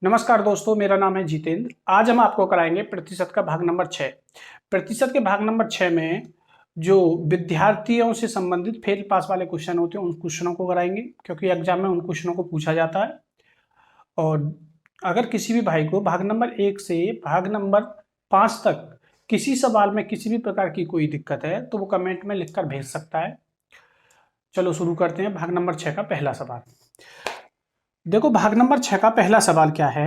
नमस्कार दोस्तों, मेरा नाम है जितेंद्र। आज हम आपको कराएंगे प्रतिशत का भाग नंबर 6। प्रतिशत के भाग नंबर 6 में जो विद्यार्थियों से संबंधित फेल पास वाले क्वेश्चन होते हैं उन क्वेश्चनों को कराएंगे, क्योंकि एग्जाम में उन क्वेश्चनों को पूछा जाता है। और अगर किसी भी भाई को भाग नंबर 1 से भाग नंबर 5 तक किसी सवाल में किसी भी प्रकार की कोई दिक्कत है तो वो कमेंट में लिखकर भेज सकता है। चलो शुरू करते हैं भाग नंबर 6 का पहला सवाल। देखो, भाग नंबर 6 का पहला सवाल क्या है।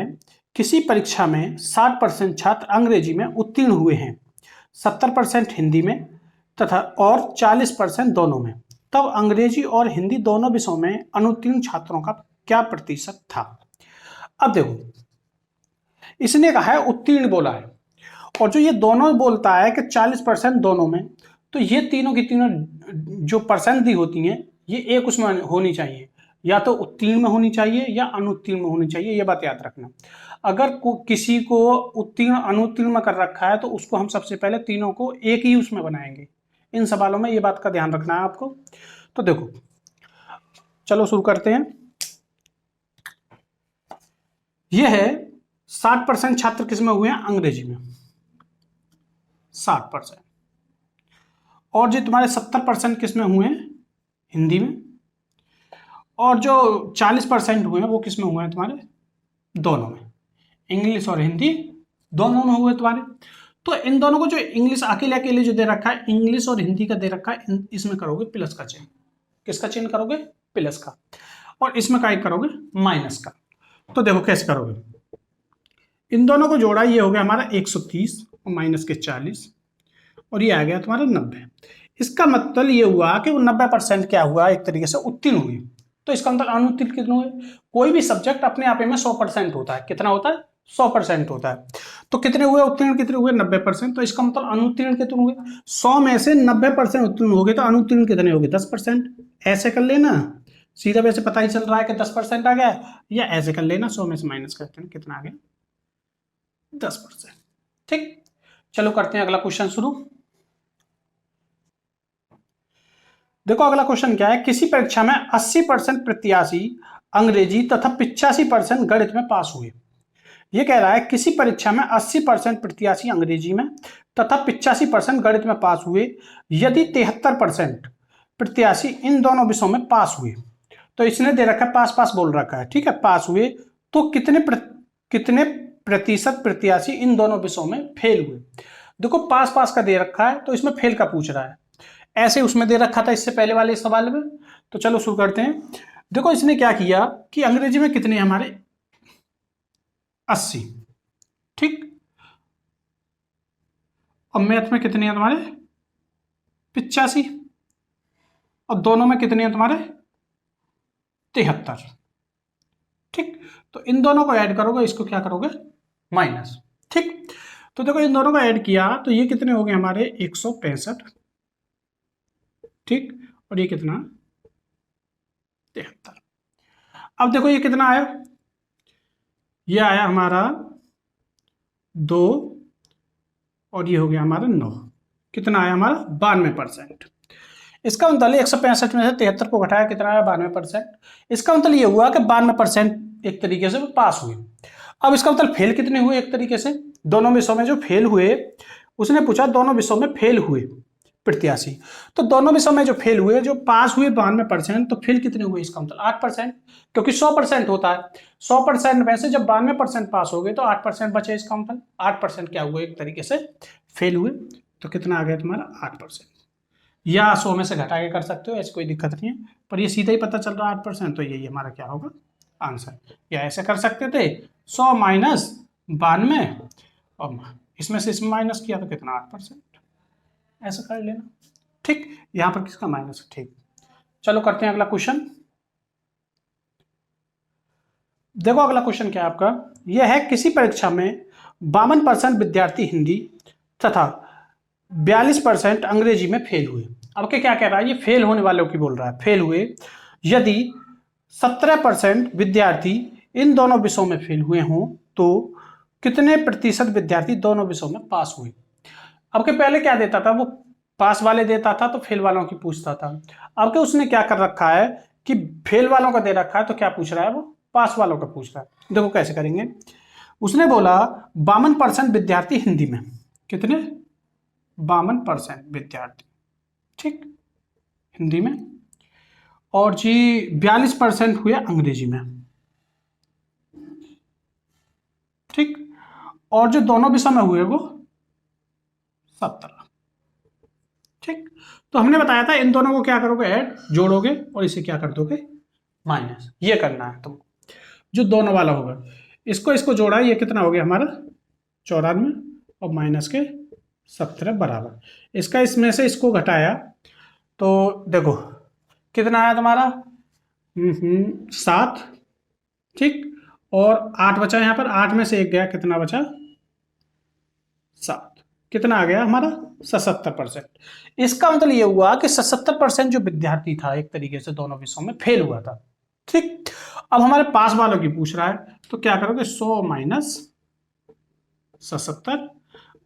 किसी परीक्षा में 60% छात्र अंग्रेजी में उत्तीर्ण हुए हैं, 70% हिंदी में तथा और 40% दोनों में। तब अंग्रेजी और हिंदी दोनों विषयों में अनुत्तीर्ण छात्रों का क्या प्रतिशत था। अब देखो, इसने कहा है उत्तीर्ण बोला है, और जो ये दोनों बोलता है कि 40% दोनों में, तो ये तीनों की तीनों जो परसेंट दी होती हैं ये एक उसमें होनी चाहिए, या तो उत्तीर्ण में होनी चाहिए या अनुत्तीर्ण में होनी चाहिए। ये बात याद रखना। अगर किसी को उत्तीर्ण अनुत्तीर्ण में कर रखा है तो उसको हम सबसे पहले तीनों को एक ही उसमें बनाएंगे। इन सवालों में ये बात का ध्यान रखना है आपको। तो देखो, चलो शुरू करते हैं। यह है 60% छात्र किसमें हुए हैं, अंग्रेजी में 60%। और जो तुम्हारे 70% किसमें हुए हैं, हिंदी में। और जो 40% हुए हैं वो किसमें हुए हैं, तुम्हारे दोनों में, इंग्लिश और हिंदी दोनों में हुए तुम्हारे। तो इन दोनों को जो इंग्लिश अकेले अकेले जो दे रखा है, इंग्लिश और हिंदी का दे रखा है, इसमें करोगे प्लस का चिन्ह। किसका चिन्ह करोगे, प्लस का। और इसमें क्या करोगे, माइनस का। तो देखो कैसे करोगे। इन दोनों को जोड़ा, ये हो गया हमारा 130 और माइनस के 40, और ये आ गया तुम्हारा 90। इसका मतलब ये हुआ कि वो 90% क्या हुआ, एक तरीके से उत्तीर्ण हुई। तो इसका मतलब अनुत्तीर्ण कितने हुए। कोई भी सब्जेक्ट अपने आप में 100% होता है। कितना होता है, 100% होता है। तो कितने हुए उत्तीर्ण, कितने हुए 90%। तो इसका मतलब अनुत्तीर्ण कितने हुए, 100 में से 90% उत्तीर्ण हो गए, तो अनुत्तीर्ण कितने हो गए, 10%। ऐसे कर लेना, सीधा वैसे पता ही चल रहा है कि 10% आ गया। या ऐसे कर लेना, 100 में से माइनस करते हैं, कितना आ गया, 10%। ठीक, चलो करते हैं अगला क्वेश्चन शुरू। देखो अगला क्वेश्चन क्या है। किसी परीक्षा में 80% प्रत्याशी अंग्रेजी तथा 85% गणित में पास हुए। यह कह रहा है किसी परीक्षा में 80% प्रत्याशी अंग्रेजी में तथा 85% गणित में पास हुए, यदि 73% प्रत्याशी इन दोनों विषयों में पास हुए। तो इसने दे रखा है पास पास बोल रखा है, ठीक है, पास हुए तो कितने प्रतिशत प्रत्याशी इन दोनों विषयों में फेल हुए। देखो पास पास का दे रखा है तो इसमें फेल का पूछ रहा है, ऐसे उसमें दे रखा था इससे पहले वाले सवाल में। तो चलो शुरू करते हैं। देखो इसने क्या किया कि अंग्रेजी में कितने हमारे 80, ठीक, और मैथ में कितने हैं तुम्हारे 85, और दोनों में कितने हैं तुम्हारे 73, ठीक। तो इन दोनों को ऐड करोगे, इसको क्या करोगे, माइनस, ठीक। तो देखो इन दोनों को ऐड किया तो ये कितने हो गए हमारे 165, ठीक, और ये कितना 73। अब देखो ये कितना आया, ये आया हमारा 2, और ये हो गया हमारा 9। कितना आया हमारा 92%। इसका मतलब 165 में से 73 को घटाया, कितना आया 92%। इसका मतलब ये हुआ कि 92% एक तरीके से पास हुए। अब इसका मतलब फेल कितने हुए, एक तरीके से दोनों विषयों में जो फेल हुए, उसने पूछा दोनों विषयों में फेल हुए प्रत्याशी। तो दोनों विषयों में जो फेल हुए, जो पास हुए 92%, तो फेल कितने हुए, इसका मतलब 8%, क्योंकि 100% होता है। 100% में से जब 92% पास हो गए तो 8% बचे, इसका मतलब 8% क्या हुए, एक तरीके से फेल हुए। तो कितना आ गया तुम्हारा 8%। या 100 में से घटा के कर सकते हो, ऐसी कोई दिक्कत नहीं है, पर ये सीधा ही पता चल रहा है 8%, तो यही हमारा क्या होगा आंसर। या ऐसे कर सकते थे 100 माइनस 92, और इसमें से इसमें माइनस किया तो कितना 8%, ऐसा कर लेना, ठीक। यहां पर किसका माइनस, ठीक। चलो करते हैं अगला क्वेश्चन। देखो अगला क्वेश्चन क्या है आपका। यह है किसी परीक्षा में 52% विद्यार्थी हिंदी तथा 42% अंग्रेजी में फेल हुए। अब क्या कह रहा है, ये फेल होने वालों की बोल रहा है, फेल हुए यदि 17% विद्यार्थी इन दोनों विषयों में फेल हुए हों तो कितने प्रतिशत विद्यार्थी दोनों विषयों में पास हुए। अब के पहले क्या देता था, वो पास वाले देता था तो फेल वालों की पूछता था। अब के उसने क्या कर रखा है कि फेल वालों का दे रखा है, तो क्या पूछ रहा है, वो पास वालों का पूछ रहा है। देखो कैसे करेंगे। उसने बोला 52% विद्यार्थी हिंदी में, कितने 52% विद्यार्थी, ठीक, हिंदी में, और जी 42% हुए अंग्रेजी में, ठीक, और जो दोनों विषय में हुए वो 17, ठीक। तो हमने बताया था इन दोनों को क्या करोगे, ऐड, जोड़ोगे और इसे क्या कर दोगे, माइनस। ये करना है तुमको, जो दोनों वाला होगा इसको इसको जोड़ा, ये कितना हो गया हमारा 94 और माइनस के 17 बराबर। इसका इसमें से इसको घटाया तो देखो कितना आया तुम्हारा 7, ठीक, और 8 बचा यहाँ पर, 8 में से 1 गया, कितना बचा 7, कितना आ गया हमारा 77%। इसका मतलब ये हुआ कि 77% जो विद्यार्थी था एक तरीके से दोनों विषयों में फेल हुआ था, ठीक। अब हमारे पास वालों की पूछ रहा है तो क्या करोगे, 100 माइनस 77,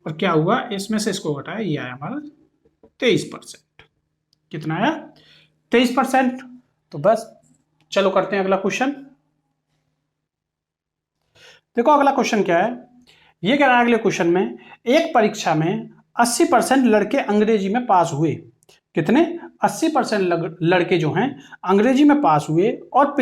और क्या हुआ इसमें से इसको घटाया, ये आया हमारा 23%। कितना आया 23%। तो बस चलो करते हैं अगला क्वेश्चन। देखो अगला क्वेश्चन क्या है, ये कह रहा है अगले क्वेश्चन में, एक परीक्षा में 80% लड़के अंग्रेजी में पास हुए, कितने 80% लड़के जो हैं अंग्रेजी में पास हुए, और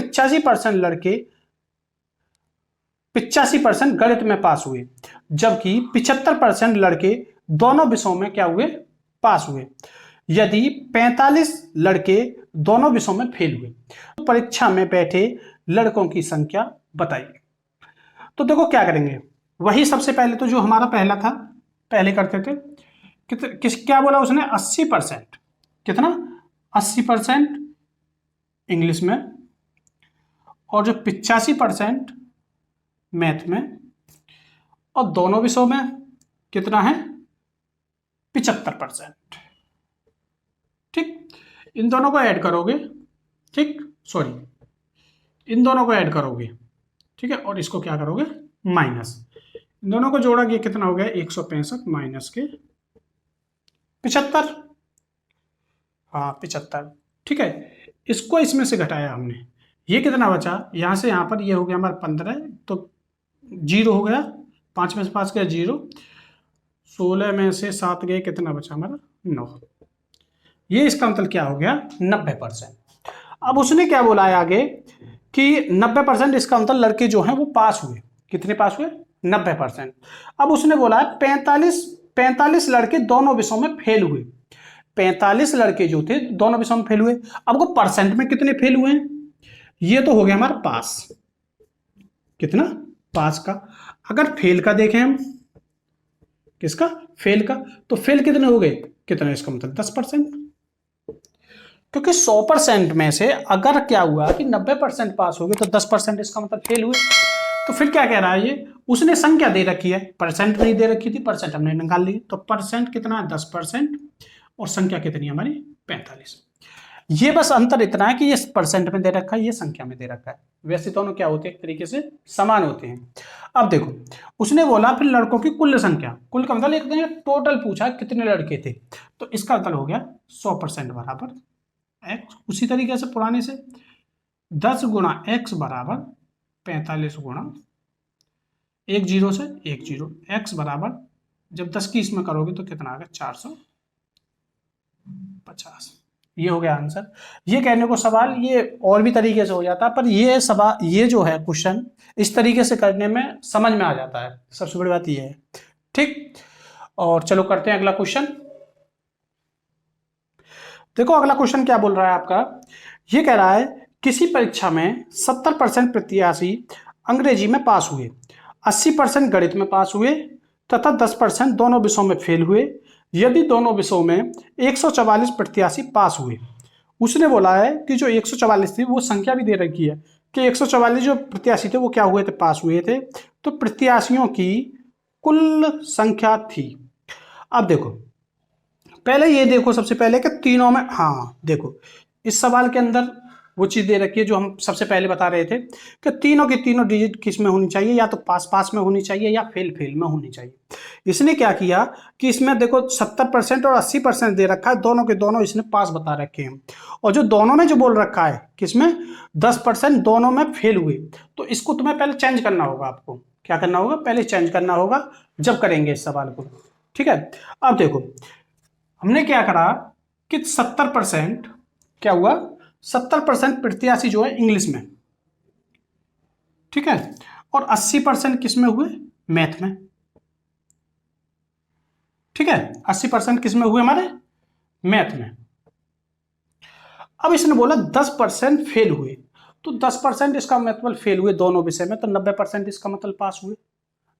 85% गणित में पास हुए, जबकि 75% लड़के दोनों विषयों में क्या हुए, पास हुए। यदि 45 लड़के दोनों विषयों में फेल हुए तो परीक्षा में बैठे लड़कों की संख्या बताइए। तो देखो क्या करेंगे, वही सबसे पहले तो जो हमारा पहला था पहले करते थे, क्या बोला उसने 80%, कितना 80% इंग्लिश में, और जो 85% मैथ में, और दोनों विषयों में कितना है 75%, ठीक। इन दोनों को ऐड करोगे, ठीक, सॉरी इन दोनों को ऐड करोगे, ठीक है, और इसको क्या करोगे माइनस, इन दोनों को जोड़ा ये कितना हो गया 165 माइनस के 75, हाँ 75, ठीक है। इसको इसमें से घटाया हमने, ये कितना बचा, यहां से यहां पर ये हो गया हमारा 15, तो 0 हो गया, 5 में से 5 गया 0, 16 में से 7 गए, कितना बचा हमारा 9। ये इसका मतलब क्या हो गया 90%। अब उसने क्या बोला है आगे कि 90%, इसका मतलब लड़के जो हैं वो पास हुए, कितने पास हुए 90%। अब उसने बोला है 45 लड़के दोनों विषयों में फेल हुए, 45 लड़के जो थे दोनों विषयों में फेल हुए। अब को परसेंट में कितने फेल हुए हैं, ये तो हो गया हमारा पास, कितना पास का। अगर फेल का देखें हम, किसका फेल का, तो फेल कितने हो गए, कितना, इसका मतलब 10%, क्योंकि 100% में से अगर क्या हुआ कि 90% पास हो गए तो 10% इसका मतलब फेल हुए। तो फिर क्या कह रहा है ये, उसने संख्या दे रखी है, परसेंट नहीं दे रखी थी, परसेंट हमने निकाल ली, तो परसेंट कितना है 10%, और संख्या कितनी हमारी 45। ये बस अंतर इतना है कि ये परसेंट में दे रखा है, ये संख्या में दे रखा है, वैसे दोनों क्या होते हैं एक तरीके से समान होते हैं। अब देखो उसने बोला फिर लड़कों की कुल संख्या, कुल का मतलब एक टोटल पूछा कितने लड़के थे, तो इसका मतलब हो गया 100% बराबर x, उसी तरीके से पुराने से 10 गुणा x बराबर 45 गुणा 1 0 से 1 0, x बराबर जब 10 की इसमें करोगे तो कितना आ गया 450। ये हो गया आंसर। ये कहने को सवाल ये और भी तरीके से हो जाता, पर ये सवाल ये जो है क्वेश्चन इस तरीके से करने में समझ में आ जाता है, सबसे बड़ी बात ये है, ठीक। और चलो करते हैं अगला क्वेश्चन। देखो अगला क्वेश्चन क्या बोल रहा है आपका, ये कह रहा है किसी परीक्षा में 70% प्रत्याशी अंग्रेजी में पास हुए, 80% गणित में पास हुए तथा 10% दोनों विषयों में फेल हुए। यदि दोनों विषयों में 144 प्रत्याशी पास हुए, उसने बोला है कि जो 144 थी वो संख्या भी दे रखी है कि 144 जो प्रत्याशी थे वो क्या हुए थे, पास हुए थे, तो प्रत्याशियों की कुल संख्या थी। अब देखो पहले ये देखो सबसे पहले कि तीनों में, हाँ देखो इस सवाल के अंदर वो चीज़ दे रखी है जो हम सबसे पहले बता रहे थे कि तीनों की तीनों डिजिट किस में होनी चाहिए, या तो पास पास में होनी चाहिए या फेल फेल में होनी चाहिए। इसने क्या किया कि इसमें देखो 70% और 80% दे रखा है, दोनों के दोनों इसने पास बता रखे हैं। और जो दोनों में जो बोल रखा है किसमें 10% दोनों में फेल हुए, तो इसको तुम्हें पहले चेंज करना होगा। आपको क्या करना होगा, पहले चेंज करना होगा जब करेंगे इस सवाल को। ठीक है, अब देखो हमने क्या करा कि 70% क्या हुआ, 70% प्रत्याशी जो है इंग्लिश में, ठीक है, और 80% किस में हुए, मैथ में। ठीक है, 80% किस में हुए हमारे, मैथ में। अब इसने बोला 10% फेल हुए, तो 10% इसका मतलब फेल हुए दोनों विषय में, तो 90% इसका मतलब पास हुए।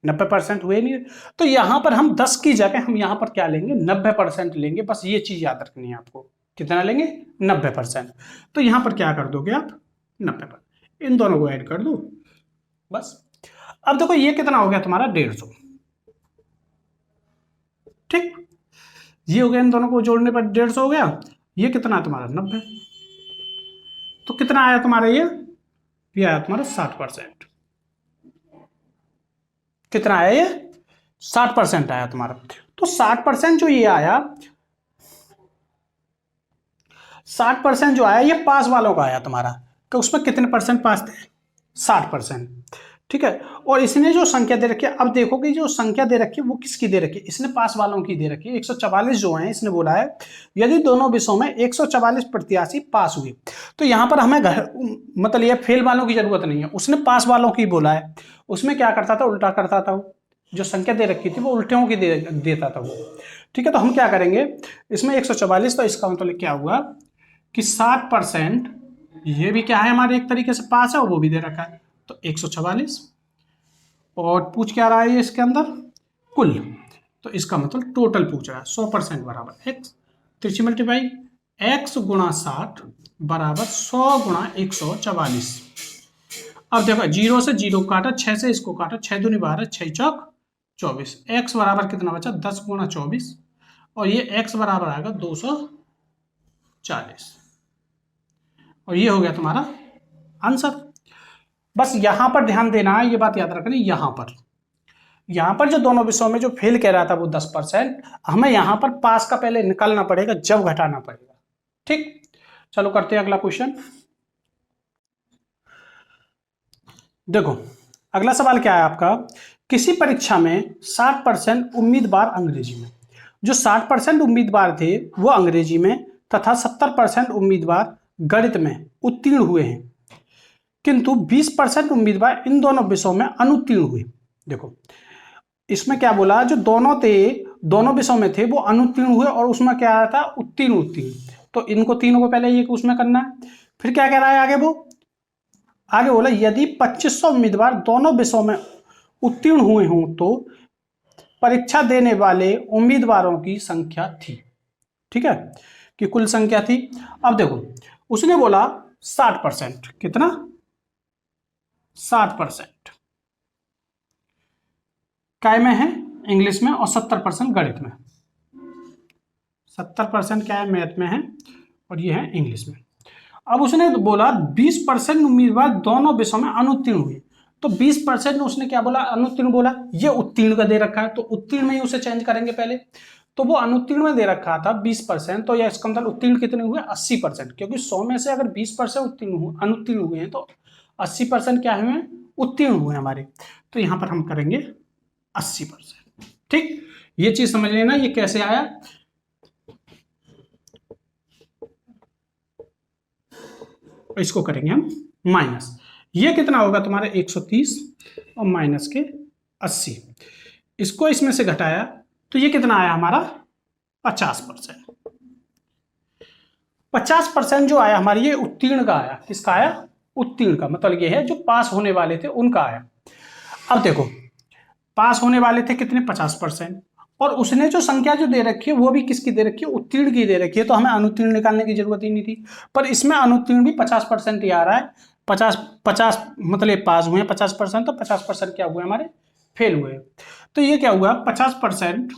90% हुए नहीं, तो यहां पर हम 10 की जगह हम यहां पर क्या लेंगे, 90% लेंगे। बस ये चीज याद रखनी है आपको, कितना लेंगे, 90%। तो यहां पर क्या कर दोगे आप, 90%, इन दोनों को ऐड कर दो बस। अब देखो ये कितना हो गया तुम्हारा, 150। ठीक, ये हो गया, इन दोनों को जोड़ने पर 150 हो गया। ये कितना है तुम्हारा, 90। तो कितना आया तुम्हारा, ये आया तुम्हारा 60%। कितना आया ये, 60% आया तुम्हारा। तो 60% जो ये आया, 60% जो आया ये पास वालों का आया तुम्हारा। तो उसमें कितने परसेंट पास थे, 60%। ठीक है, और इसने जो संख्या दे रखी है, अब देखो कि जो संख्या दे रखी है वो किसकी दे रखी है, इसने पास वालों की दे रखी है। 144 जो है, इसने बोला है यदि दोनों विषयों में 144 प्रत्याशी पास हुए, तो यहां पर हमें मतलब ये फेल वालों की जरूरत नहीं है, उसने पास वालों की बोला है। उसमें क्या करता था, उल्टा करता था, वो जो संख्या दे रखी थी वो उल्टियों की देता था वो। ठीक है, तो हम क्या करेंगे, इसमें 144, तो इसका मतलब क्या हुआ कि 60%, ये भी क्या है हमारे एक तरीके से पास है, और वो भी दे रखा है, तो 144। और पूछ क्या रहा है ये इसके अंदर, कुल, तो इसका मतलब टोटल पूछ रहा है। 100% बराबर एक्स, त्रिची मल्टीप्लाई एक्स गुणा 60 बराबर 100 गुणा 144। अब देखो 0 से 0 काटा, 6 से इसको काटा, 6 दूनी 12, 6 चौक 24। एक्स बराबर कितना बचा, 10 गुणा 24, और ये एक्स बराबर आएगा 240। और ये हो गया तुम्हारा आंसर। बस यहां पर ध्यान देना है, ये बात याद रखनी, यहां पर जो दोनों विषयों में जो फेल कह रहा था वो 10%, हमें यहां पर पास का पहले निकालना पड़ेगा जब घटाना पड़ेगा। ठीक, चलो करते हैं अगला क्वेश्चन। देखो अगला सवाल क्या है आपका, किसी परीक्षा में 60% उम्मीदवार अंग्रेजी में, जो 60% उम्मीदवार थे वो अंग्रेजी में तथा 70% उम्मीदवार गणित में उत्तीर्ण हुए हैं, किंतु 20% उम्मीदवार इन दोनों विषयों में अनुत्तीर्ण हुए। देखो इसमें क्या बोला, जो दोनों विषयों में थे वो अनुत्तीर्ण हुए, और उसमें क्या आया था, उत्तीर्ण। तो इनको तीनों को पहले ये उसमें करना है। फिर क्या कह रहा है आगे, वो आगे बोला यदि 2500 उम्मीदवार दोनों विषयों में उत्तीर्ण हुए हों तो परीक्षा देने वाले उम्मीदवारों की संख्या थी। ठीक है, कि कुल संख्या थी। अब देखो उसने बोला 60%, कितना, 60% काय में है, इंग्लिश में, और 70% गणित में। 70% क्या है, मैथ में है, और ये है इंग्लिश में। अब उसने बोला 20% उम्मीदवार दोनों विषयों में अनुत्तीर्ण हुए, तो 20% उसने क्या बोला, अनुत्तीर्ण बोला, ये उत्तीर्ण का दे रखा है, तो उत्तीर्ण में ही उसे चेंज करेंगे पहले। तो वो अनुत्तीर्ण में दे रखा था 20%, तो यह इसका मतलब उत्तीर्ण कितने हुए, 80%, क्योंकि 100 में से अगर 20% अनुत्तीर्ण हुए हैं, तो 80% क्या हुए, उत्तीर्ण हुए हमारे। तो यहां पर हम करेंगे 80%। ठीक, ये चीज समझ लेना ये कैसे आया। इसको करेंगे हम माइनस, ये कितना होगा तुम्हारा 130 और माइनस के 80, इसको इसमें से घटाया तो ये कितना आया हमारा 50%। 50% जो आया हमारी, ये उत्तीर्ण का आया। किसका आया, उत्तीर्ण का, मतलब ये है जो पास होने वाले थे उनका आया। अब देखो पास होने वाले थे कितने, 50%, और उसने जो संख्या जो दे रखी है वो भी किसकी दे रखी है, उत्तीर्ण की दे रखी है, तो हमें अनुत्तीर्ण निकालने की जरूरत ही नहीं थी। पर इसमें अनुत्तीर्ण भी 50% ही आ रहा है। 50 मतलब पास हुए हैं 50%, तो 50% क्या हुए हमारे, फेल हुए। तो ये क्या हुआ, 50%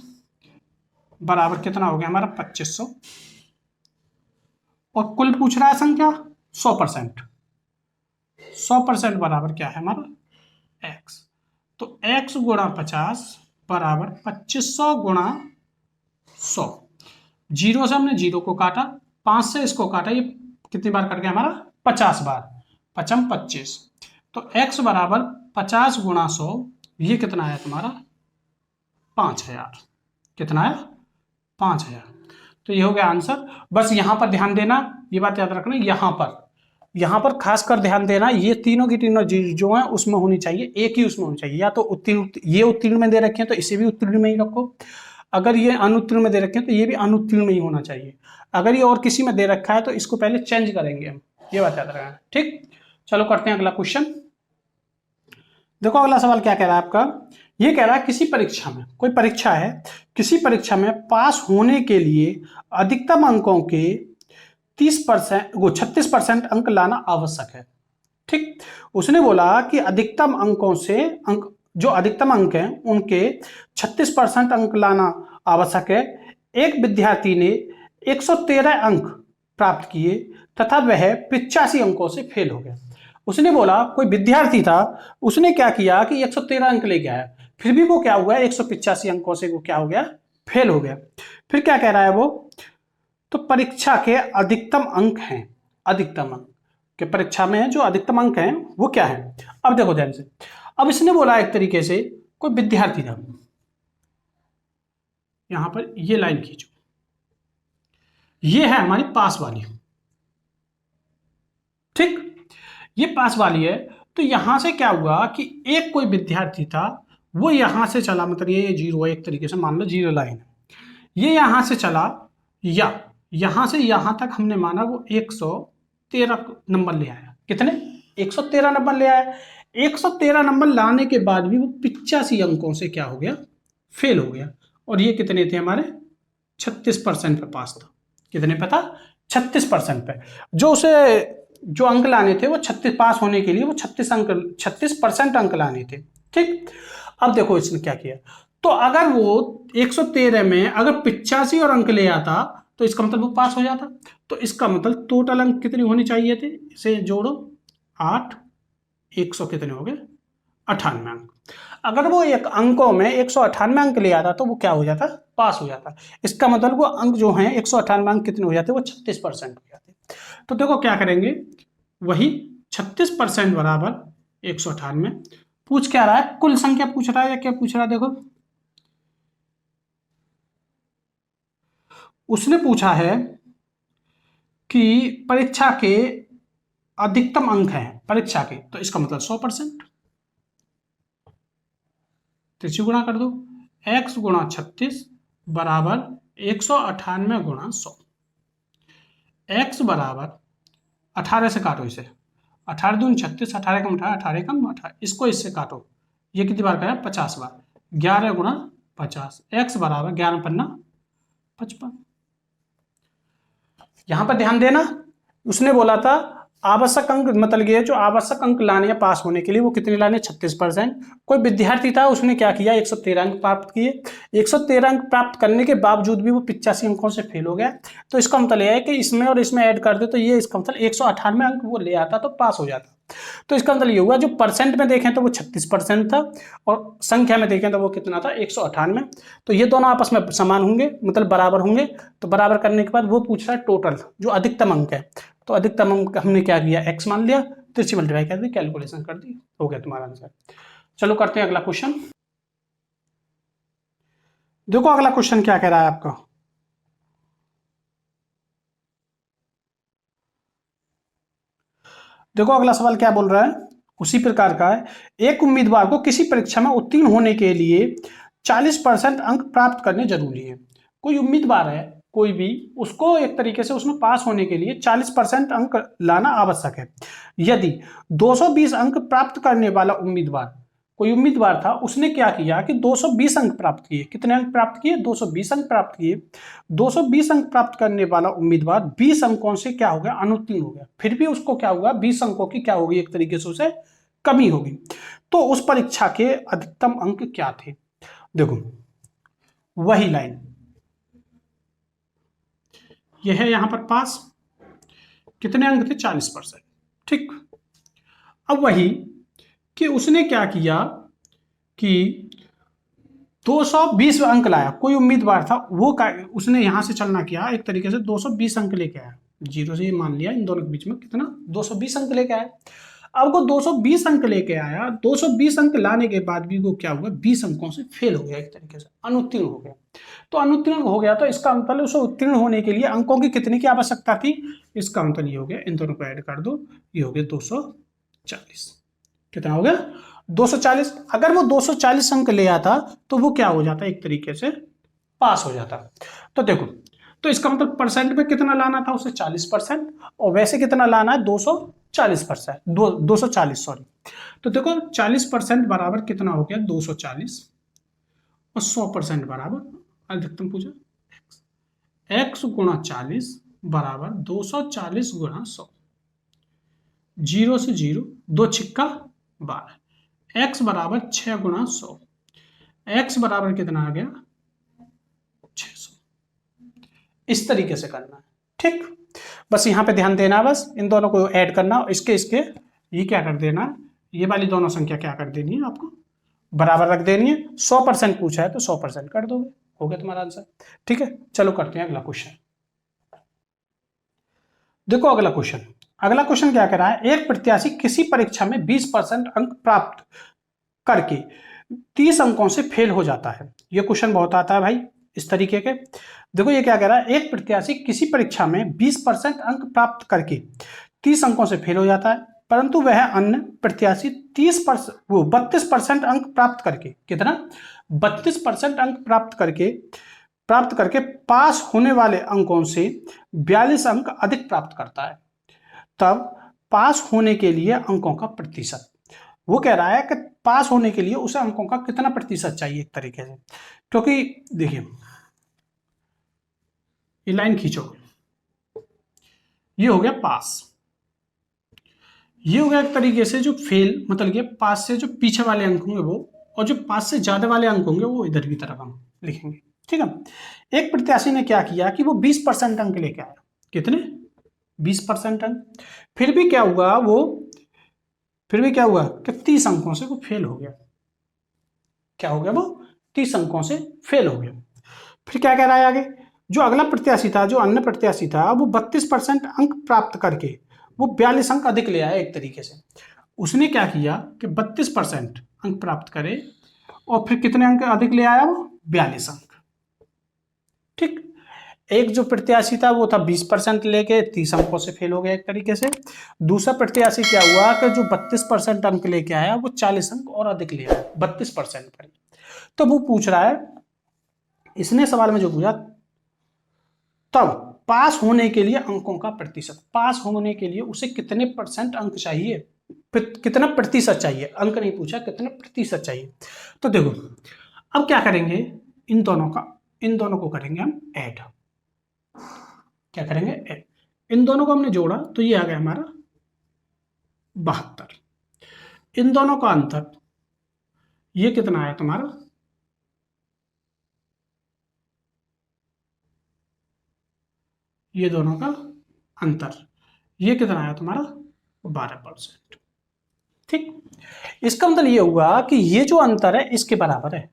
बराबर कितना हो गया हमारा 2500, और कुल पूछ रहा है संख्या, 100%। 100% बराबर क्या है हमारा x। तो x गुणा 50 बराबर 2500 गुणा 100। जीरो से हमने जीरो को काटा, 5 से इसको काटा, ये कितनी बार कट गया हमारा 50 बार, 25। तो x बराबर 50 गुणा 100, ये कितना आया तुम्हारा 5000। कितना आया 5000। तो ये हो गया आंसर। बस यहां पर ध्यान देना, ये बात याद रखना, यहां पर खासकर ध्यान देना, ये तीनों की तीनों जो है उसमें होनी चाहिए, एक ही उसमें होनी चाहिए। या तो उत्तीर्ण, ये उत्तीर्ण में दे रखे हैं तो इसे भी उत्तीर्ण में ही रखो। अगर ये अनुत्तीर्ण में दे रखे हैं तो ये भी अनुत्तीर्ण में ही होना चाहिए। अगर ये और किसी में दे रखा है तो इसको पहले चेंज करेंगे हम, ये बात याद रखना। ठीक, चलो करते हैं अगला क्वेश्चन। देखो अगला सवाल क्या कह रहा है आपका, ये कह रहा है किसी परीक्षा में, कोई परीक्षा है, किसी परीक्षा में पास होने के लिए अधिकतम अंकों के 30% वो 36% अंक लाना आवश्यक है। ठीक, उसने बोला कि अधिकतम अंकों से अंक, जो अधिकतम अंक हैं उनके 36% अंक लाना आवश्यक है। एक विद्यार्थी ने 113 अंक प्राप्त किए तथा वह 85 अंकों से फेल हो गया। उसने बोला कोई विद्यार्थी था, उसने क्या किया कि 113 अंक लेके आया, फिर भी वो क्या हुआ 185 अंकों से वो क्या हो गया, फेल हो गया। फिर क्या कह रहा है वो, तो परीक्षा के अधिकतम अंक हैं, अधिकतम अंक के परीक्षा में जो अधिकतम अंक हैं वो क्या है। अब देखो ध्यान से, अब इसने बोला एक तरीके से कोई विद्यार्थी था, यहां पर ये लाइन खींचो, ये है हमारी पास वाली। ठीक, ये पास वाली है। तो यहां से क्या हुआ कि एक कोई विद्यार्थी था, वो यहां से चला, मतलब ये जीरो है एक तरीके से, मान लो जीरो लाइन, ये यहां से चला, या यहां से यहां तक हमने माना वो 113 नंबर ले आया। कितने 113 नंबर ले आया। 113 नंबर लाने के बाद भी वो 85 अंकों से क्या हो गया, फेल हो गया। और ये कितने थे हमारे 36% पे पास था। कितने पे था 36% पे। जो उसे जो अंक लाने थे वो 36 पास होने के लिए वो 36% अंक लाने थे। ठीक, अब देखो इसने क्या किया, तो अगर वो 113 में अगर 85 और अंक ले आता तो इसका मतलब वो पास हो जाता। तो इसका मतलब टोटल अंक कितने होने चाहिए थे, इसे जोड़ो 8, 100 कितने हो गए 98 अंक। अगर वो एक अंकों में 198 अंक ले आता तो वो क्या हो जाता, पास हो जाता। इसका मतलब वो अंक जो हैं 198 अंक कितने हो जाते, वो 36% हो जाते। तो देखो क्या करेंगे, वही 36% बराबर 198। पूछ क्या रहा है, कुल संख्या पूछ रहा है या क्या पूछ रहा है, देखो उसने पूछा है कि परीक्षा के अधिकतम अंक हैं परीक्षा के, तो इसका मतलब 100%। त्रिची गुणा कर दो, x गुणा 36 बराबर 198 गुणा 100। x बराबर 18 से काटो इसे, 18 दूनी 36, 18 कम 18, 18 कम 18, इसको इससे काटो, ये कितनी बार करें 50 बार, 11 गुणा 50, x बराबर 11 पन्ना 55। यहां पर ध्यान देना, उसने बोला था आवश्यक अंक, मतलब ये जो आवश्यक अंक लाने या पास होने के लिए वो कितने लाने 36%। कोई विद्यार्थी था, उसने क्या किया 113 अंक प्राप्त किए, 113 अंक प्राप्त करने के बावजूद भी वो 85 अंकों से फेल हो गया। तो इसका मतलब यह है कि इसमें और इसमें ऐड कर दे तो ये इसका मतलब 198 अंक वो ले आता तो पास हो जाता। तो इसका मतलब ये हुआ, जो परसेंट में देखें तो वो 36% था और संख्या में देखें तो वो कितना था 198। तो ये दोनों आपस में समान होंगे, मतलब बराबर होंगे। तो बराबर करने के बाद वो पूछ रहा है टोटल जो अधिकतम अंक है, तो अधिकतम अंक हमने क्या किया x मान लिया, तो इससे मल्टीप्लाई कर दी, कैलकुलेशन कर दी, हो गया तुम्हारा आंसर। चलो करते हैं अगला क्वेश्चन। देखो अगला क्वेश्चन क्या कह रहा है आपका, देखो अगला सवाल क्या बोल रहा है, उसी प्रकार का है। एक उम्मीदवार को किसी परीक्षा में उत्तीर्ण होने के लिए 40% अंक प्राप्त करने जरूरी है। कोई उम्मीदवार है कोई भी, उसको एक तरीके से उसमें पास होने के लिए 40% अंक लाना आवश्यक है। यदि 220 अंक प्राप्त करने वाला उम्मीदवार, कोई उम्मीदवार था, उसने क्या किया कि 220 अंक प्राप्त किए, कितने अंक प्राप्त किए 220 अंक प्राप्त किए। 220 अंक प्राप्त करने वाला उम्मीदवार 20 अंकों से क्या हो गया, अनुत्तीर्ण हो गया। फिर भी उसको क्या हुआ 20 अंकों की क्या होगी, एक तरीके से उसे कमी होगी। तो उस परीक्षा के अधिकतम अंक क्या थे, देखो वही लाइन, यह है यहां पर पास, कितने अंक थे? 40%। ठीक, अब वही कि उसने क्या किया कि 220 अंक लाया, कोई उम्मीदवार था वो उसने यहां से चलना किया एक तरीके से 220 अंक लेके आया, जीरो से ये मान लिया इन दोनों के बीच में कितना 220 अंक लेके आया। अब वो 220 अंक लेके आया, 220 अंक लाने के बाद भी वो क्या हुआ, 20 अंकों से फेल हो गया, एक तरीके से अनुत्तीर्ण हो गया। तो अनुत्तीर्ण हो गया तो इसका मतलब उसे उत्तीर्ण होने के लिए अंकों की कितने की आवश्यकता थी, इसका मतलब ये हो गया, इन दोनों को ऐड कर दो, ये हो गया 240। कितना हो गया? 240। अगर वो 240 अंक ले आता तो वो क्या हो जाता, एक तरीके से पास हो जाता। तो देखो, तो इसका मतलब परसेंट में कितना लाना था उसे, 40%, और वैसे कितना लाना है, 240%, 240 सॉरी। तो देखो 40% बराबर कितना हो गया, 240, और 100% बराबर अधिकतम पूछा x गुणा 40 बराबर 240 गुणा 100, जीरो से जीरो, दो छिक्का 12, x बराबर 6 गुणा 100, x बराबर कितना आ गया, 600। इस तरीके से करना है। ठीक, बस यहां पे ध्यान देना, बस इन दोनों को ऐड करना, इसके इसके ये क्या कर देना, ये वाली दोनों संख्या क्या कर देनी है, आपको बराबर रख देनी है। 100% पूछा है तो 100% कर दोगे, हो गया तुम्हारा आंसर। ठीक है, चलो करते हैं अगला क्वेश्चन। देखो अगला क्वेश्चन, अगला क्वेश्चन क्या कह रहा है, एक प्रत्याशी किसी परीक्षा में 20% अंक प्राप्त करके 30 अंकों से फेल हो जाता है। ये क्वेश्चन बहुत आता है भाई इस तरीके के। देखो ये क्या कह रहा है, एक प्रत्याशी किसी परीक्षा में 20% अंक प्राप्त करके 30 अंकों से फेल हो जाता है, परंतु वह अन्य प्रत्याशी 32% अंक प्राप्त करके, कितना, 32% अंक प्राप्त करके पास होने वाले अंकों से 42 अंक अधिक प्राप्त करता है। तब पास होने के लिए अंकों का प्रतिशत, वो कह रहा है कि पास होने के लिए उसे अंकों का कितना प्रतिशत चाहिए, एक तरीके से। क्योंकि देखिए ये लाइन खींचो, ये हो गया पास, ये हो गया एक तरीके से जो फेल, मतलब ये पास से जो पीछे वाले अंक होंगे वो, और जो पास से ज्यादा वाले अंक होंगे वो इधर की तरफ हम लिखेंगे। ठीक है, एक प्रत्याशी ने क्या किया कि वो 20% अंक लेके आया, कितने, 20% अंक, फिर भी क्या हुआ कि 30 अंकों से वो फेल हो गया। क्या हो गया, वो 30 अंकों से फेल हो गया। फिर क्या कह रहा है आगे, जो अगला प्रत्याशी था, जो अन्य प्रत्याशी था, वो 32% अंक प्राप्त करके वो 42 अंक अधिक ले आया, एक तरीके से। उसने क्या किया कि 32% अंक प्राप्त करे और फिर कितने अंक अधिक ले आया, वो 42 अंक। ठीक, एक जो प्रत्याशी था वो था 20% लेके 30 अंकों से फेल हो गया, एक तरीके से। दूसरा प्रत्याशी क्या हुआ कि जो 32% अंक लेके आया वो 40 अंक और अधिक ले आया 32% पर। तो वो पूछ रहा है, इसने सवाल में जो पूछा, तब पास होने के लिए अंकों का प्रतिशत, पास होने के लिए उसे कितने % अंक चाहिए, कितना प्रतिशत चाहिए, अंक नहीं पूछा, कितना प्रतिशत चाहिए। तो देखो अब क्या करेंगे, इन दोनों को करेंगे हम ऐड। क्या करेंगे, ऐड। इन दोनों को हमने जोड़ा तो ये आ गया हमारा 72। इन दोनों का अंतर ये कितना आया तुम्हारा, ये दोनों का अंतर ये कितना आया तुम्हारा, 12%। ठीक, इसका मतलब ये हुआ कि ये जो अंतर है इसके बराबर है,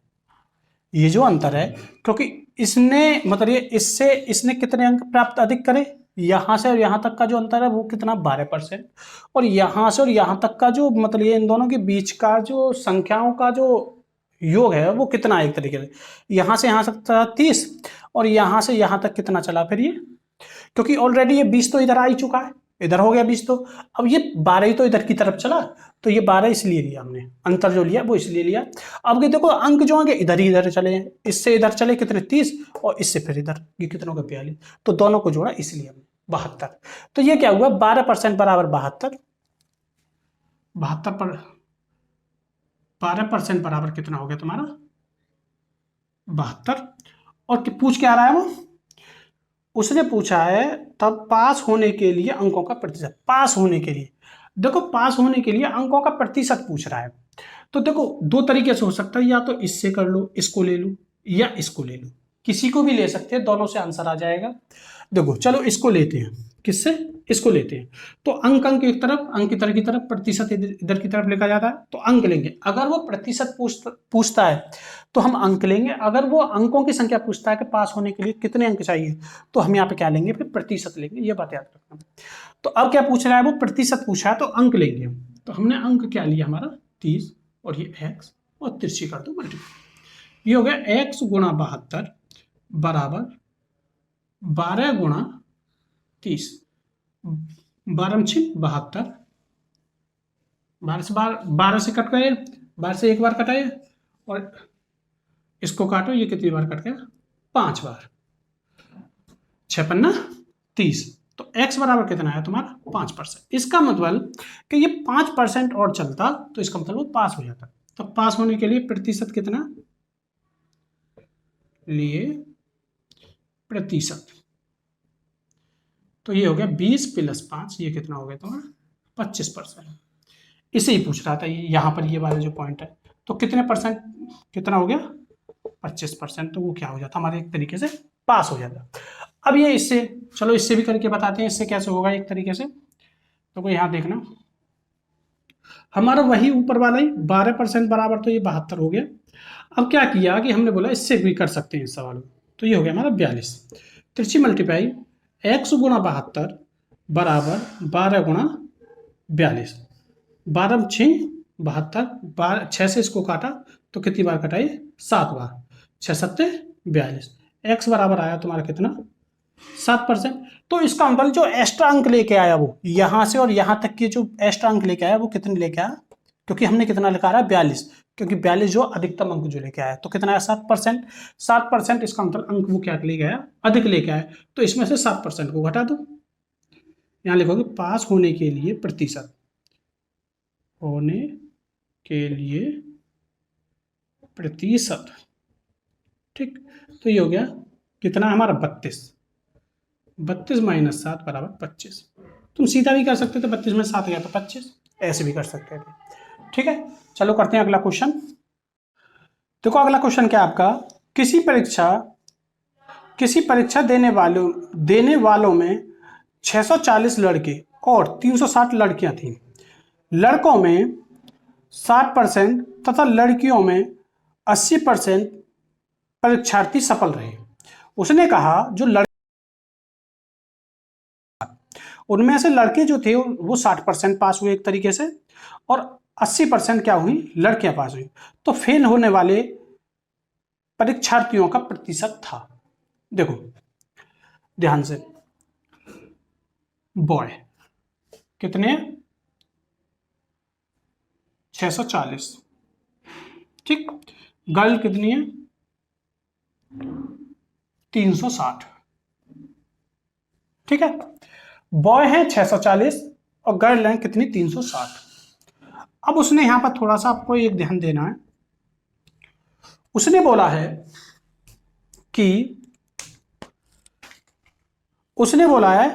ये जो अंतर है, क्योंकि इसने मतलब ये इससे इसने कितने अंक प्राप्त अधिक करे, यहां से और यहां तक का जो अंतर है वो कितना, 12%, और यहां से और यहां तक का जो मतलब ये इन दोनों के बीच का जो संख्याओं का जो योग है वो कितना है, एक तरीके से यहां से यहां तक था 30, और यहां से यहां तक कितना चला फिर ये, क्योंकि ऑलरेडी ये 20 तो इधर आ ही चुका है, इधर हो गया 20, तो अब ये 12 ही तो इधर की तरफ चला, तो ये 12 इसलिए लिया हमने, अंतर जो लिया वो इसलिए लिया। अब ये देखो अंक जो होंगे इधर ही इधर चले हैं, इससे इधर चले कितने 30, और इससे फिर इधर ये कितनों का 42, तो दोनों को जोड़ा इसलिए हमने 72। तो ये क्या हुआ, 12% बराबर 72, 12% बराबर कितना हो गया तुम्हारा 72। और पूछ क्या रहा है वो, उसने पूछा है तब पास होने के लिए अंकों का प्रतिशत, पास होने के लिए, देखो पास होने के लिए अंकों का प्रतिशत पूछ रहा है। तो देखो दो तरीके से हो सकता है, या तो इससे कर लो, इसको ले लो, या इसको ले लो, किसी को भी ले सकते हैं, दोनों से आंसर आ जाएगा। देखो चलो इसको लेते हैं, किससे, इसको लेते हैं। तो अंक अंक एक तरफ, अंक इधर की तरफ, प्रतिशत इधर की तरफ लिखा जाता है, तो अंक लेंगे। अगर वो प्रतिशत पूछता है तो हम अंक लेंगे। अगर वो अंकों की संख्या पूछता है कि पास होने के लिए कितने अंक चाहिए, तो हम यहाँ पे क्या लेंगे, फिर प्रतिशत लेंगे। ये बात याद रखना। तो अब क्या पूछ रहा है, वो प्रतिशत पूछा है, तो अंक लेंगे हम। तो हमने अंक क्या लिया हमारा 30, और ये x और तिरछी कर दो मल्टीप्लाई। ये हो गया x गुणा 72 बराबर 12 गुणा 30। 12 6 72, 12 से कट गए, 12 से एक बार कटाए, और इसको काटो, ये कितनी बार कट गया, 5 बार। 6 पन्ना 30। तो x बराबर कितना है तुम्हारा 5%। इसका मतलब कि ये 5% और चलता तो इसका मतलब वो पास हो जाता। तो पास होने के लिए प्रतिशत कितना लिए, प्रतिशत, तो ये हो गया 20 + 5, ये कितना हो गया तुम्हारा 25%। इसे ही पूछ रहा था यहाँ पर, ये वाला जो पॉइंट है। तो कितने परसेंट, कितना हो गया 25%। तो वो क्या हो जाता हमारे एक तरीके से पास हो जाता। अब ये इससे, चलो इससे भी करके बताते हैं, इससे कैसे होगा एक तरीके से। तो कोई यहाँ देखना, हमारा वही ऊपर वाला ही 12% बराबर, तो ये 72 हो गया। अब क्या किया कि हमने बोला इससे भी कर सकते हैं इस सवाल को। तो ये हो गया हमारा 42, तिरछी मल्टीप्लाई x गुणा 72 बराबर 12 गुणा 42। 12 6 72, 6 से इसको काटा तो कितनी बार कटाई, 7 बार। 6 7 42। x बराबर आया तुम्हारा कितना 7%। तो इसका मतलब जो एक्स्ट्रा अंक लेके आया वो यहां से और यहां तक के जो एक्स्ट्रा अंक लेके आया वो कितने लेके आया, क्योंकि हमने कितना लिखा रहा है 42, क्योंकि 42 जो अधिकतम अंक जो लेके आया, तो कितना है 7%। 7% इसका मतलब अंक वो क्या लेके आया, अधिक लेके आया। तो इसमें से 7% को घटा दो, यहां लिखोगे पास होने के लिए प्रतिशत, होने के लिए प्रतिशत, ठीक। तो ये हो गया कितना हमारा 32, 32 - 7 बराबर 25। तुम सीधा भी कर सकते थे, 32 में 7 गया तो 25, ऐसे भी कर सकते थे, ठीक है। चलो करते हैं अगला क्वेश्चन। देखो अगला क्वेश्चन क्या है आपका, किसी परीक्षा देने वालों में 640 लड़के और 360 लड़कियां थीं। लड़कों में 60% तथा लड़कियों में 80% परीक्षार्थी सफल रहे। उसने कहा जो उनमें से लड़के जो थे वो 60% पास हुए एक तरीके से, और 80% क्या हुई, लड़कियां पास हुई। तो फेल होने वाले परीक्षार्थियों का प्रतिशत था। देखो ध्यान से, बॉय कितने 640, ठीक। गर्ल कितनी है 360, ठीक है। बॉय है 640 और गर्ल है कितनी 360। अब उसने यहां पर थोड़ा सा आपको एक ध्यान देना है, उसने बोला है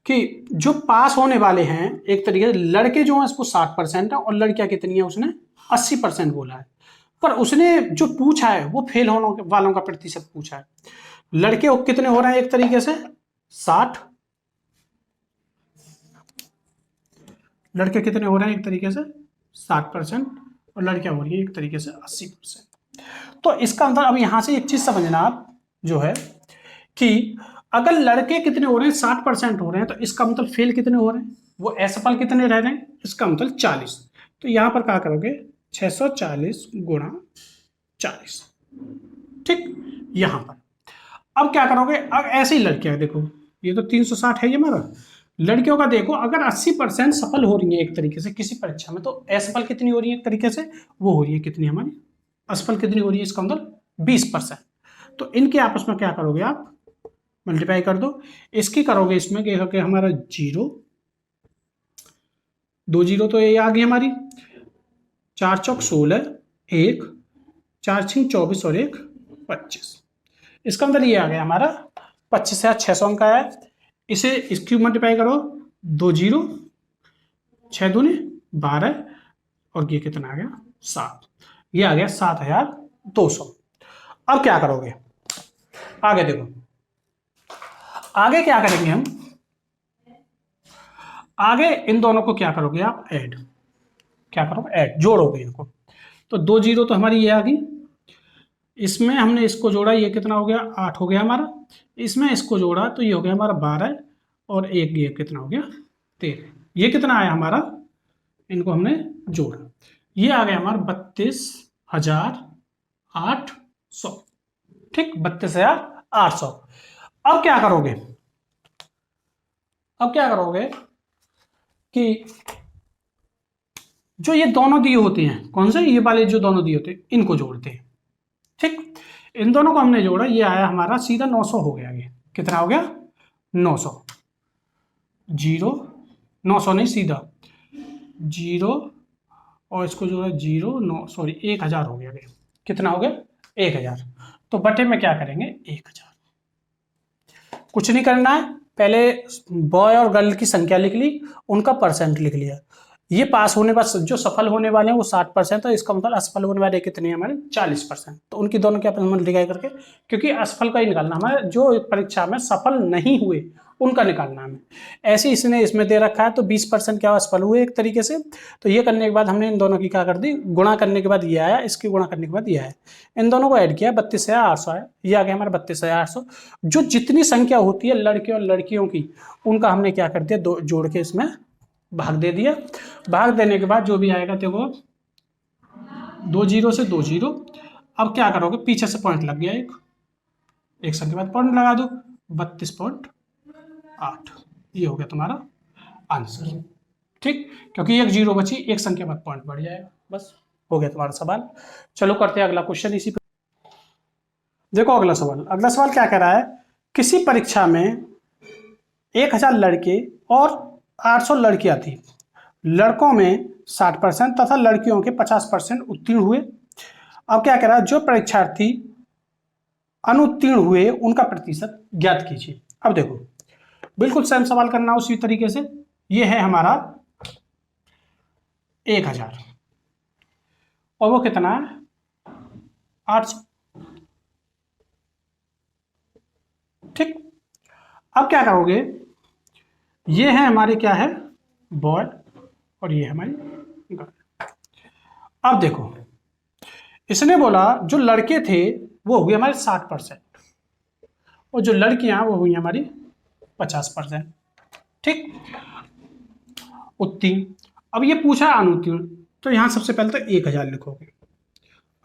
कि जो पास होने वाले हैं एक तरीके से लड़के जो हैं इसको 60% है, और लड़कियां कितनी है उसने 80% बोला है। पर उसने जो पूछा है वो फेल होने वालों का प्रतिशत पूछा है। लड़के कितने हो रहे हैं एक तरीके से 60, लड़के कितने हो रहे हैं एक तरीके से 60%, और लड़कियां हो रही है एक तरीके से 80%। तो इसका अंदर अब यहां से एक चीज समझना आप, जो है कि अगर लड़के कितने हो रहे हैं 60% हो रहे हैं, तो इसका मतलब फेल कितने हो रहे हैं, वो असफल कितने रह रहे हैं, इसका मतलब 40। तो यहां पर क्या करोगे 640 गुणा 40, ठीक। यहां पर अब क्या करोगे, अब ऐसे ही लड़कियां देखो, ये तो 360 है ये हमारा। लड़कियों का देखो अगर 80% सफल हो रही है एक तरीके से किसी परीक्षा में, तो असफल कितनी हो रही है एक तरीके से, वो हो रही है कितनी हमारी, असफल कितनी हो रही है, इसका मतलब 20%। तो इनके आपस में क्या करोगे आप, मल्टीप्लाई कर दो। इसकी करोगे इसमें कि हमारा 0, 2 0 तो ये आ गई हमारी, 4 चौक 16, 1 4 6 24 और 1 25। इसका मतलब ये आ गया हमारा 25 से 600 अंक आया। इसे इसकी मल्टीप्लाई करो, 2 0, 6 दूनी 12, और ये कितना आ गया 7, ये आ गया 7200। अब क्या करोगे, आगे देखो, आगे क्या करेंगे हम, आगे इन दोनों को क्या करोगे आप, ऐड, क्या करोगे, ऐड, जोड़ोगे इनको। तो 2 जीरो तो हमारी ये आ गई, इसमें हमने इसको जोड़ा, ये कितना हो गया, 8 हो गया हमारा, इसमें इसको जोड़ा तो ये हो गया हमारा 12, और एक ये कितना हो गया, 13। ये कितना आया हमारा, इनको हमने जोड़ा, ये आ गया हमारा 32,800। ठीक, 32,800। अब क्या करोगे, अब क्या करोगे कि जो ये दोनों दिए होते हैं, कौन से, ये वाले जो दोनों दिए होते हैं, इनको जोड़ते हैं। ठीक, इन दोनों को हमने जोड़ा, ये आया हमारा सीधा 900 हो गया। ये कितना हो गया, 900, जीरो, 900 नहीं, सीधा जीरो, और इसको जोड़ा जीरो, 9, सॉरी 1000 हो गया। ये कितना हो गया, 1000। तो बटे में क्या करेंगे, 1000। कुछ नहीं करना है, पहले बॉय और गर्ल की संख्या लिख ली, उनका परसेंट लिख लिया। ये पास होने बाद जो सफल होने वाले हैं वो 60%, तो इसका मतलब असफल होने वाले कितने हैं हमारे, 40%। तो उनकी दोनों के आपस में मल्टीप्लाई करके, क्योंकि असफल का ही निकालना हमारे, जो परीक्षा में सफल नहीं हुए उनका निकालना हमें। ऐसे इसने इसमें दे रखा है, तो 20% क्या असफल हुए एक तरीके से। तो ये करने के बाद हमने इन दोनों की क्या कर दी, गुणा करने के बाद ये आया, इसकी गुणा करने के बाद ये आया, इन दोनों को ऐड किया, 32,800 आया, ये आ गया हमारा 32,800। जो जितनी संख्या होती है लड़के और लड़कियों की, उनका हमने क्या कर दिया, दो जोड़ के इसमें भाग दे दिया। भाग देने के बाद जो भी आएगा देखो, 2 जीरो से 2 जीरो। अब क्या करोगे, पीछे से पॉइंट लग गया, एक संख्या बाद पॉइंट लगा दो, 32.8। ये हो गया तुम्हारा आंसर। ठीक, क्योंकि एक जीरो बची, एक संख्या बाद पॉइंट बढ़ जाएगा, बस हो गया तुम्हारा सवाल। चलो करते हैं अगला क्वेश्चन इसी पे। देखो अगला सवाल, अगला सवाल क्या कह रहा है, किसी परीक्षा में 1000 लड़के और 800 लड़कियां थी, लड़कों में 60% तथा लड़कियों के 50% उत्तीर्ण हुए। अब क्या कह रहा है, जो परीक्षार्थी अनुत्तीर्ण हुए उनका प्रतिशत ज्ञात कीजिए। अब देखो बिल्कुल सेम सवाल करना उसी तरीके से। ये है हमारा 1000 और वो कितना है, 800। ठीक, अब क्या करोगे, ये है हमारे क्या है, बॉय, और ये है हमारी गर्ल। अब देखो इसने बोला जो लड़के थे वो हुए हमारे 60%, और जो लड़कियां वो हुई हमारी 50%। ठीक, उत्तीर्ण। अब ये पूछा अनुत्तीर्ण, तो यहां सबसे पहले तो 1000 लिखोगे।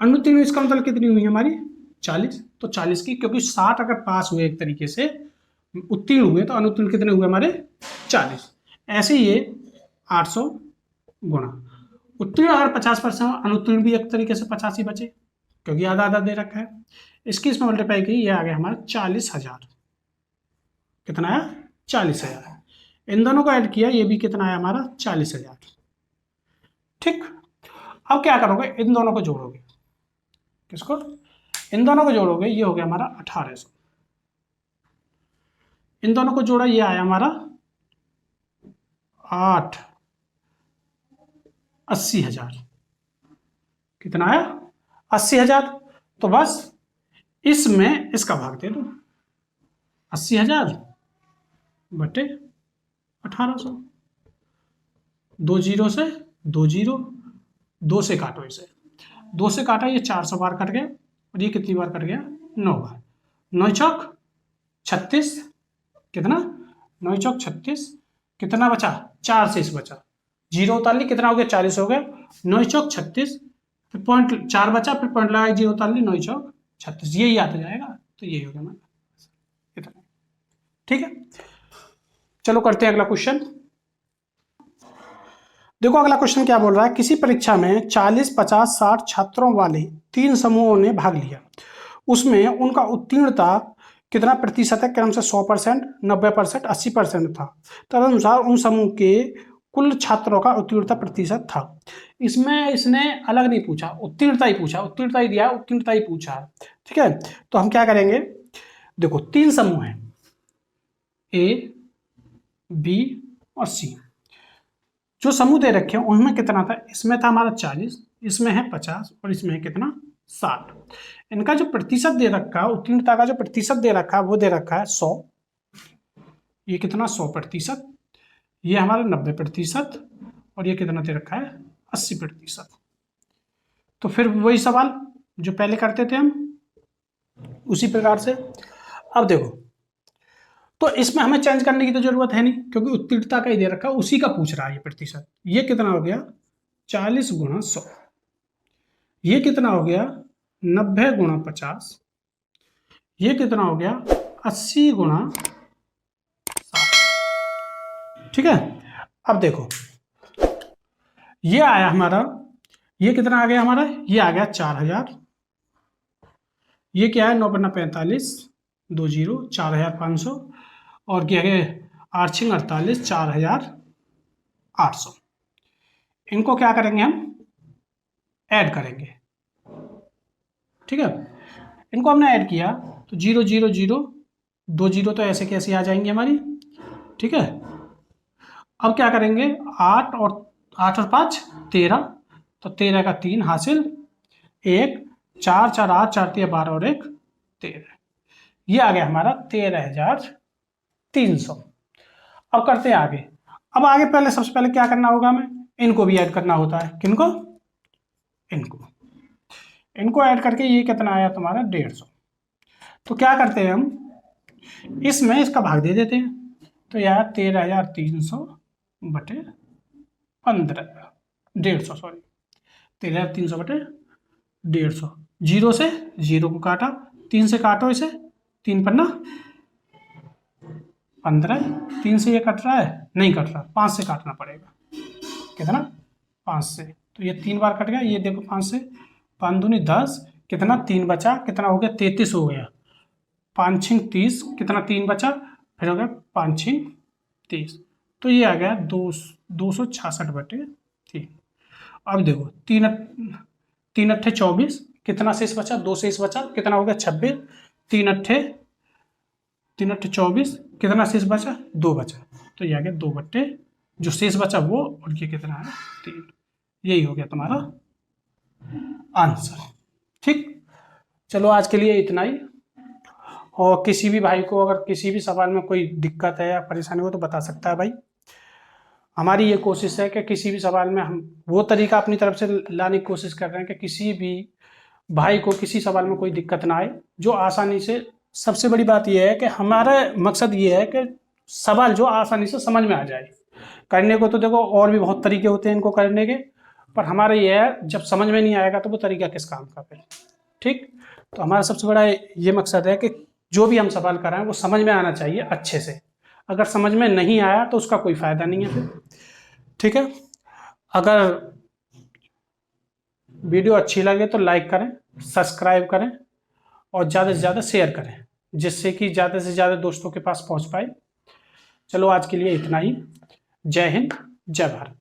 अनुत्तीर्ण इसका मतलब कितनी हुई हमारी, 40। तो 40 की, क्योंकि 60 अगर पास हुए एक तरीके से, उत्तीर्ण हुए, तो अनुत्तीर्ण कितने हुए हमारे, 40। ऐसे ये 800 गुणा उत्तीर्ण अगर 50%, अनुत्तीर्ण भी एक तरीके से 50 ही बचे, क्योंकि आधा आधा दे रखा है। इसकी इसमें मल्टीप्लाई की, ये आ गया हमारा 40,000। कितना आया, 40,000। इन दोनों को ऐड किया, ये भी कितना आया हमारा, 40,000। ठीक, अब क्या करोगे, इन दोनों को जोड़ोगे, किसको, इन दोनों को जोड़ोगे, ये हो गया हमारा 1800। इन दोनों को जोड़ा, ये आया हमारा 80,000। कितना आया, 80,000। तो बस इसमें इसका भाग दे दो, 80,000 बटे 1800। 2 जीरो से 2 जीरो, 2 से काटो इसे, 2 से काटा, ये 400 बार कट गया, और ये कितनी बार कट गया, 9 बार। 9 चौक 36, कितना, 9 चौक 36, कितना बचा, 4 से इस बचा, जीरो उतार ली, कितना हो गया, 40 हो गया। 9 चौक 36, फिर पॉइंट 4 बचा, फिर पॉइंट लगाया, जीरो उतार ली, 9 चौक 36, यही आता जाएगा। तो यही हो गया हमारा इतना। ठीक है, चलो करते हैं अगला क्वेश्चन। देखो अगला क्वेश्चन क्या बोल रहा है, किसी परीक्षा में 40, 50, 60 छात्रों वाले 3 समूहों ने भाग लिया, उसमें उनका उत्तीर्णता कितना प्रतिशत है, क्रम से 100%, 90%, 80% था। तदनुसार उन समूह के कुल छात्रों का उत्तीर्णता प्रतिशत था। इसमें इसने अलग नहीं पूछा, उत्तीर्णता ही पूछा, उत्तीर्णता ही दिया, उत्तीर्णता ही पूछा। ठीक है, तो हम क्या करेंगे, देखो 3 समूह हैं, ए, बी और सी। जो समूह दे रखे हैं उनमें कितना था, इसमें था हमारा 40, इसमें है 50, और इसमें है कितना, 60। इनका जो प्रतिशत दे रखा है, उत्तीर्णता का जो प्रतिशत दे रखा है वो दे रखा है 100। ये कितना, 100%। ये हमारा 90%, और ये कितना दे रखा है 80%। तो फिर वही सवाल जो पहले करते थे हम, उसी प्रकार से। अब देखो, तो इसमें हमें चेंज करने की तो जरूरत है नहीं, क्योंकि उत्तीर्णता का ही दे रखा है, उसी का पूछ रहा है ये प्रतिशत। ये कितना हो गया 40 गुणा 100। ये कितना हो गया 90 गुणा 50। ये कितना हो गया 80 गुणा 60। ठीक है। अब देखो, ये आया हमारा, ये कितना आ गया हमारा, ये आ गया 4000। ये क्या है 9 बटा 45, 2 0, 4500, और क्या है 8 6 48, 4800। इनको क्या करेंगे हम, ऐड करेंगे। ठीक है, इनको हमने ऐड किया तो 0 0 0, 2 0 तो ऐसे कैसे आ जाएंगे हमारी। ठीक है, अब क्या करेंगे 8 और 5 13, तो 13 का 3 हासिल, 1 4 4 8 4 3 12 और 1 13। ये आ गया हमारा 13,300। अब करते हैं आगे। अब आगे पहले सबसे पहले क्या करना होगा हमें, इनको भी ऐड करना होता है। किनको, इनको ऐड करके ये कितना आया तुम्हारा 150। तो क्या करते हैं हम, इसमें इसका भाग दे देते हैं। तो यार 13,300 बटे 15, 150, सॉरी 13,300 बटे 150। 0 से 0 को काटा, 3 से काटो इसे, 3 पन्ना 15, 3 से ये कट रहा है, नहीं कट रहा, 5 से काटना पड़ेगा। कितना 5 से, तो ये 3 बार कट गया, ये देखो 5 से, 5 दूनी 10, कितना 3 बचा, कितना हो गया 33 हो गया, 5 6 30, कितना 3 बचा, फिर हो गया 5 6 30, तो ये आ गया 266 बटे 3। अब देखो 3 अट्ठे 24, कितना शेष बचा, 2 शेष बचा, कितना हो गया 26, 3 अट्ठे 24, कितना शेष बचा 2 बचा, तो ये आ गया 2 बट्टे, जो शेष बचा वो, और ये कितना है 3। यही हो गया तुम्हारा आंसर। ठीक, चलो आज के लिए इतना ही। और किसी भी भाई को अगर किसी भी सवाल में कोई दिक्कत है या परेशानी हो तो बता सकता है भाई। हमारी ये कोशिश है कि किसी भी सवाल में हम वो तरीका अपनी तरफ से लाने की कोशिश कर रहे हैं कि किसी भी भाई को किसी सवाल में कोई दिक्कत ना आए, जो आसानी से, सबसे बड़ी बात यह है कि हमारा मकसद ये है कि सवाल जो आसानी से समझ में आ जाए। करने को तो देखो और भी बहुत तरीके होते हैं इनको करने के, पर हमारा ये है जब समझ में नहीं आएगा तो वो तरीका किस काम का फिर। ठीक, तो हमारा सबसे बड़ा ये मकसद है कि जो भी हम सवाल कराएं वो समझ में आना चाहिए अच्छे से। अगर समझ में नहीं आया तो उसका कोई फायदा नहीं है फिर। ठीक है, अगर वीडियो अच्छी लगे तो लाइक करें, सब्सक्राइब करें और ज़्यादा से ज़्यादा शेयर करें, जिससे कि ज़्यादा से ज़्यादा दोस्तों के पास पहुंच पाए। चलो आज के लिए इतना ही। जय हिंद, जय भारत।